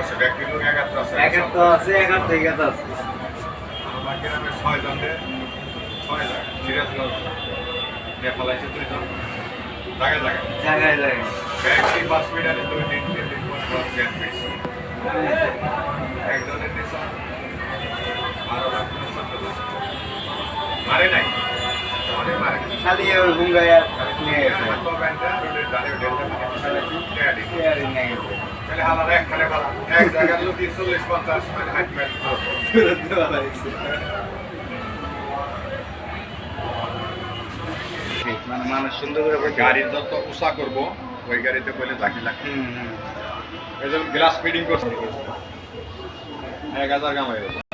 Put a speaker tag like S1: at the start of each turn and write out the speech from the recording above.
S1: আছে ব্যক্তি লোক একাত্তর আছে
S2: একাত্তর আছে, একাত্তর একাত্তর আছে।
S1: আমার গ্রামে 6 জনে 6 জায়গা সিরাজগঞ্জ নেপাল আছে 2 জন জায়গায়
S2: জায়গায় জায়গায়
S1: ব্যক্তি হসপিটালে 2-3 দিন পর জ্ঞান পেয়েছি একজনের নেশা আরো মারে নাই অনেক মারে
S2: খালি ওই হুঙ্গাইয়া নিয়ে গেছে। চেয়ারে নিয়ে গেছে।
S1: এক জায়গার লোক 40-50 মানে হাইট ম্যাচ
S2: দূরত্ব বাড়াইছে। মানে মানুষ সুন্দর করে বসে
S1: গাড়ির যত উষা করবো ওই গাড়িতে বলে বাকি লাগবে
S2: হুম হুম
S1: এই জন্য গ্লাস ফিডিং করছে 1000 কামাই